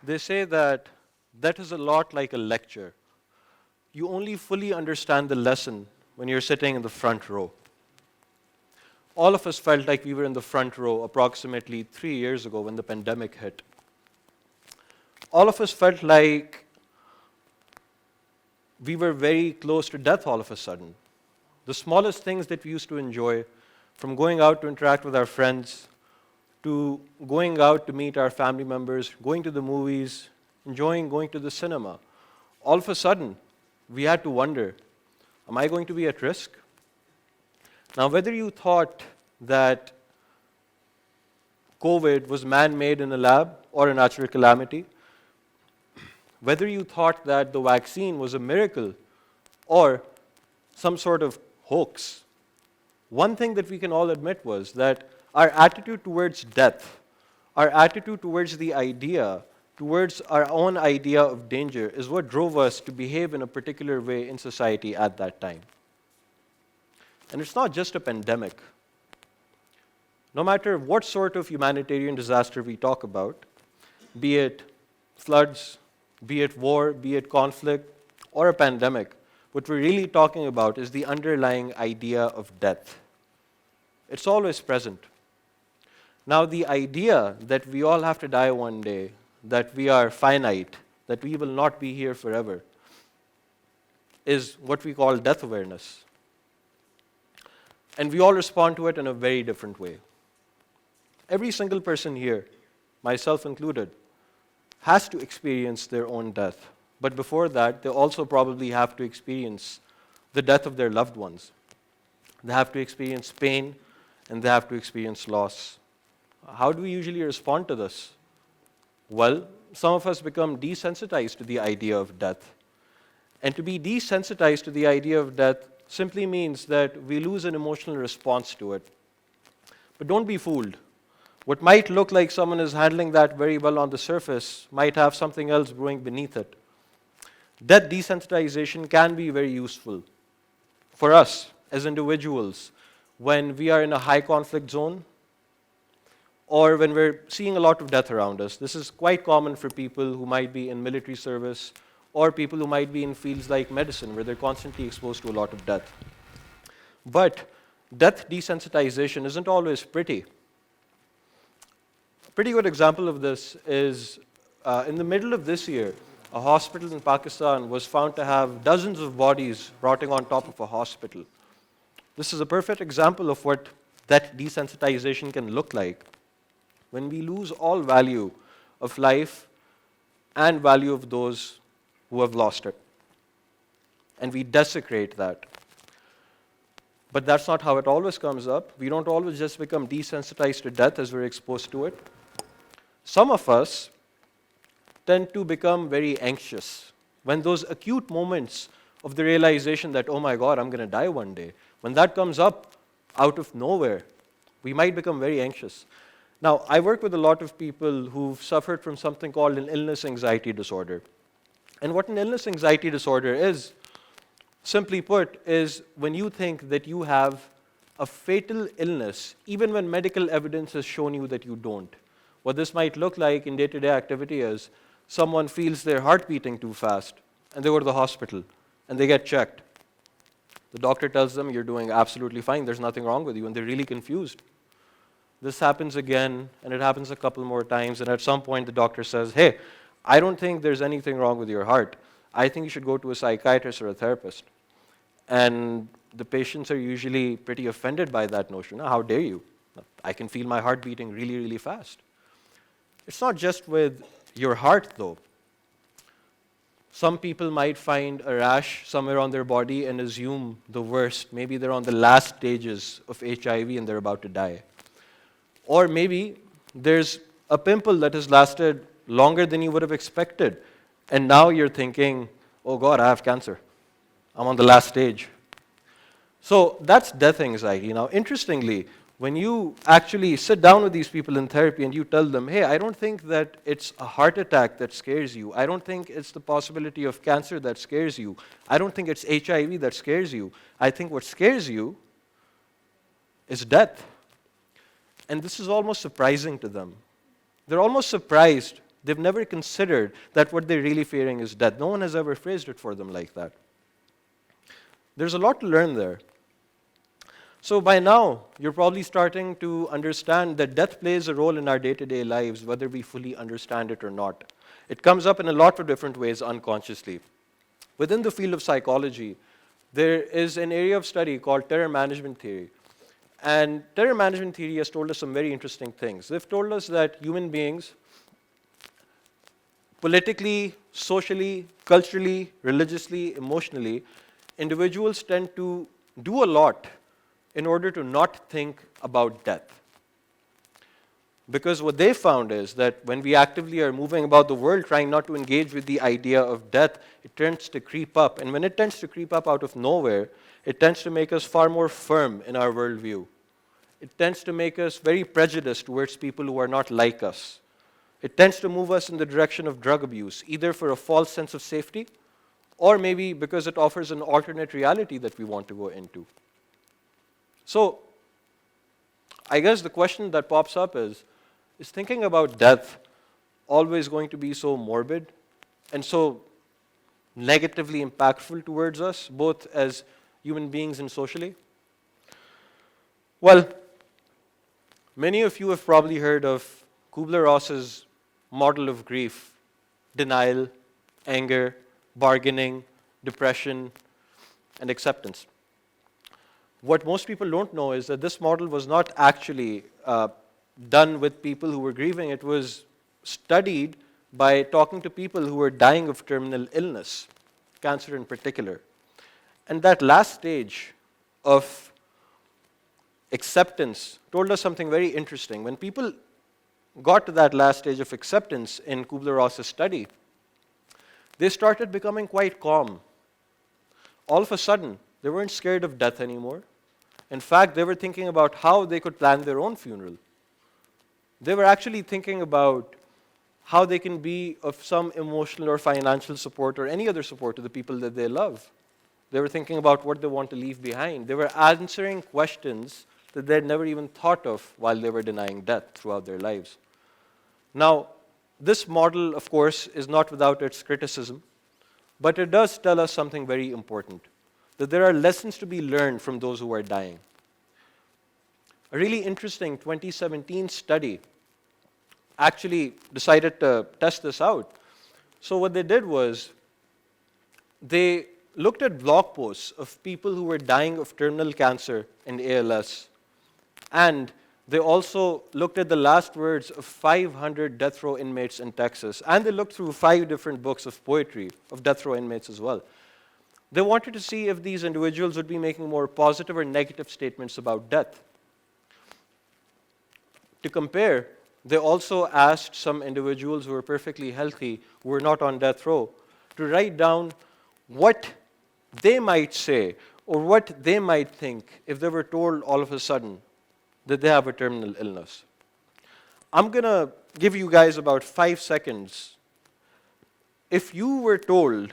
They say that is a lot like a lecture. You only fully understand the lesson when you're sitting in the front row. All of us felt like we were in the front row approximately 3 years ago when the pandemic hit. All of us felt like we were very close to death all of a sudden. The smallest things that we used to enjoy, from going out to interact with our friends, to going out to meet our family members, going to the movies, enjoying going to the cinema, all of a sudden, we had to wonder, am I going to be at risk? Now, whether you thought that COVID was man-made in a lab or a natural calamity, whether you thought that the vaccine was a miracle or some sort of hoax, one thing that we can all admit was that our attitude towards death, our attitude towards the idea, towards our own idea of danger is what drove us to behave in a particular way in society at that time. And it's not just a pandemic. No matter what sort of humanitarian disaster we talk about, be it floods, be it war, be it conflict, or a pandemic, what we're really talking about is the underlying idea of death. It's always present. Now, the idea that we all have to die one day, that we are finite, that we will not be here forever, is what we call death awareness. And we all respond to it in a very different way. Every single person here, myself included, has to experience their own death. But before that, they also probably have to experience the death of their loved ones. They have to experience pain, and they have to experience loss. How do we usually respond to this? Well, some of us become desensitized to the idea of death. And to be desensitized to the idea of death simply means that we lose an emotional response to it. But don't be fooled. What might look like someone is handling that very well on the surface might have something else brewing beneath it. Death desensitization can be very useful for us as individuals when we are in a high conflict zone or when we're seeing a lot of death around us. This is quite common for people who might be in military service or people who might be in fields like medicine where they're constantly exposed to a lot of death. But death desensitization isn't always pretty. A pretty good example of this is in the middle of this year, a hospital in Pakistan was found to have dozens of bodies rotting on top of a hospital. This is a perfect example of what that desensitization can look like. When we lose all value of life and value of those who have lost it. And we desecrate that. But that's not how it always comes up. We don't always just become desensitized to death as we're exposed to it. Some of us tend to become very anxious when those acute moments of the realization that, oh my God, I'm going to die one day, when that comes up out of nowhere, we might become very anxious. Now, I work with a lot of people who've suffered from something called an illness anxiety disorder. And what an illness anxiety disorder is, simply put, is when you think that you have a fatal illness, even when medical evidence has shown you that you don't. What this might look like in day-to-day activity is someone feels their heart beating too fast, and they go to the hospital, and they get checked. The doctor tells them, you're doing absolutely fine, there's nothing wrong with you, and they're really confused. This happens again, and it happens a couple more times, and at some point the doctor says, hey, I don't think there's anything wrong with your heart. I think you should go to a psychiatrist or a therapist. And the patients are usually pretty offended by that notion. How dare you? I can feel my heart beating really, really fast. It's not just with your heart, though. Some people might find a rash somewhere on their body and assume the worst. Maybe they're on the last stages of HIV and they're about to die. Or maybe there's a pimple that has lasted longer than you would have expected. And now you're thinking, oh God, I have cancer. I'm on the last stage. So that's death anxiety. Now, interestingly, when you actually sit down with these people in therapy and you tell them, hey, I don't think that it's a heart attack that scares you. I don't think it's the possibility of cancer that scares you. I don't think it's HIV that scares you. I think what scares you is death. And this is almost surprising to them. They're almost surprised They've never considered that what they're really fearing is death. No one has ever phrased it for them like that. There's a lot to learn there. So by now, you're probably starting to understand that death plays a role in our day-to-day lives, whether we fully understand it or not. It comes up in a lot of different ways unconsciously. Within the field of psychology, there is an area of study called terror management theory. And terror management theory has told us some very interesting things. They've told us that human beings, politically, socially, culturally, religiously, emotionally, individuals tend to do a lot in order to not think about death. Because what they found is that when we actively are moving about the world trying not to engage with the idea of death, it tends to creep up. And when it tends to creep up out of nowhere, it tends to make us far more firm in our worldview. It tends to make us very prejudiced towards people who are not like us. It tends to move us in the direction of drug abuse, either for a false sense of safety, or maybe because it offers an alternate reality that we want to go into. So, I guess the question that pops up is thinking about death always going to be so morbid and so negatively impactful towards us, both as human beings and socially? Well, many of you have probably heard of Kubler-Ross's model of grief: denial, anger, bargaining, depression, and acceptance. What most people don't know is that this model was not actually done with people who were grieving. It was studied by talking to people who were dying of terminal illness, cancer in particular. And that last stage of acceptance told us something very interesting. When people got to that last stage of acceptance in Kubler-Ross's study, they started becoming quite calm. All of a sudden, they weren't scared of death anymore. In fact, they were thinking about how they could plan their own funeral. They were actually thinking about how they can be of some emotional or financial support or any other support to the people that they love. They were thinking about what they want to leave behind. They were answering questions that they had never even thought of while they were denying death throughout their lives. Now, this model, of course, is not without its criticism, but it does tell us something very important, that there are lessons to be learned from those who are dying. A really interesting 2017 study actually decided to test this out. So what they did was they looked at blog posts of people who were dying of terminal cancer and ALS, and they also looked at the last words of 500 death row inmates in Texas, and they looked through 5 different books of poetry of death row inmates as well. They wanted to see if these individuals would be making more positive or negative statements about death. To compare, they also asked some individuals who were perfectly healthy, who were not on death row, to write down what they might say or what they might think if they were told all of a sudden that they have a terminal illness. I'm going to give you guys about 5 seconds. If you were told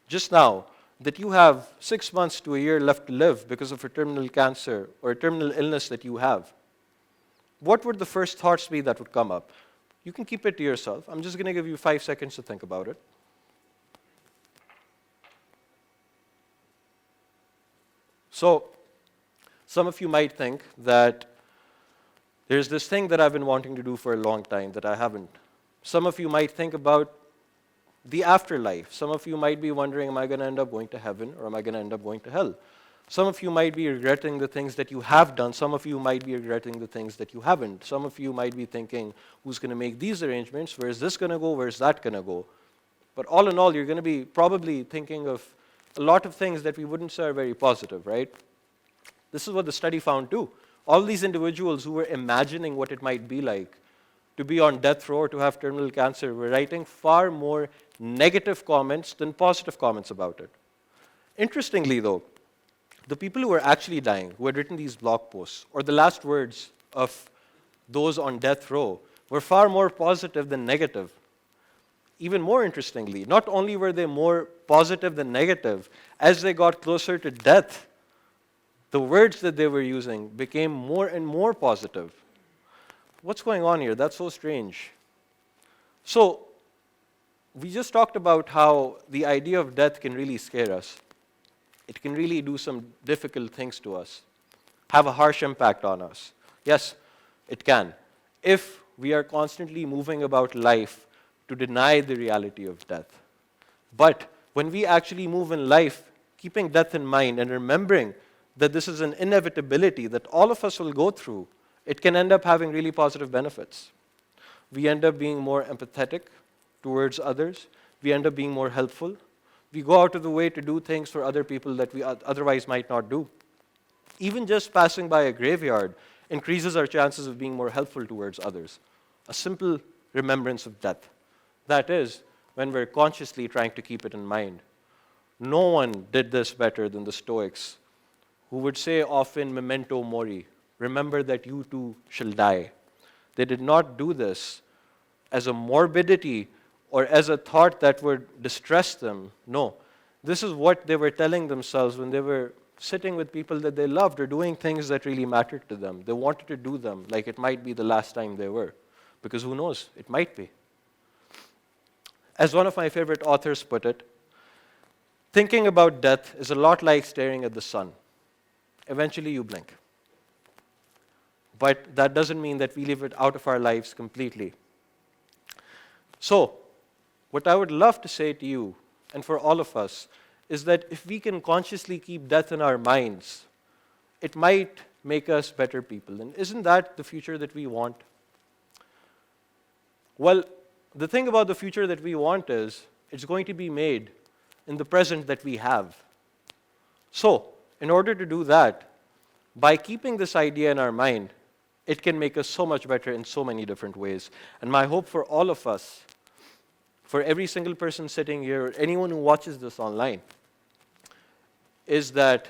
just now that you have 6 months to a year left to live because of a terminal cancer or a terminal illness that you have, what would the first thoughts be that would come up? You can keep it to yourself. I'm just going to give you 5 seconds to think about it. So, some of you might think that there's this thing that I've been wanting to do for a long time that I haven't. Some of you might think about the afterlife. Some of you might be wondering, am I going to end up going to heaven or am I going to end up going to hell? Some of you might be regretting the things that you have done. Some of you might be regretting the things that you haven't. Some of you might be thinking, who's going to make these arrangements? Where is this going to go? Where is that going to go? But all in all, you're going to be probably thinking of a lot of things that we wouldn't say are very positive, right? This is what the study found too. All these individuals who were imagining what it might be like to be on death row or to have terminal cancer were writing far more negative comments than positive comments about it. Interestingly though, the people who were actually dying, who had written these blog posts, or the last words of those on death row, were far more positive than negative. Even more interestingly, not only were they more positive than negative, as they got closer to death, the words that they were using became more and more positive. What's going on here? That's so strange. So, we just talked about how the idea of death can really scare us. It can really do some difficult things to us, have a harsh impact on us. Yes, it can. If we are constantly moving about life to deny the reality of death. But when we actually move in life, keeping death in mind and remembering that this is an inevitability that all of us will go through, it can end up having really positive benefits. We end up being more empathetic towards others. We end up being more helpful. We go out of the way to do things for other people that we otherwise might not do. Even just passing by a graveyard increases our chances of being more helpful towards others. A simple remembrance of death. That is, when we're consciously trying to keep it in mind. No one did this better than the Stoics, who would say often, memento mori, remember that you too shall die. They did not do this as a morbidity or as a thought that would distress them. No, this is what they were telling themselves when they were sitting with people that they loved or doing things that really mattered to them. They wanted to do them like it might be the last time they were, because who knows, it might be. As one of my favorite authors put it, thinking about death is a lot like staring at the sun. Eventually you blink. But that doesn't mean that we leave it out of our lives completely. So, what I would love to say to you, and for all of us, is that if we can consciously keep death in our minds, it might make us better people. And isn't that the future that we want? Well, the thing about the future that we want is it's going to be made in the present that we have. So, in order to do that, by keeping this idea in our mind, it can make us so much better in so many different ways. And my hope for all of us, for every single person sitting here, or anyone who watches this online, is that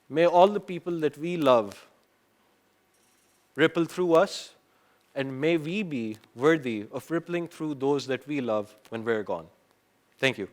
may all the people that we love ripple through us, and may we be worthy of rippling through those that we love when we're gone. Thank you.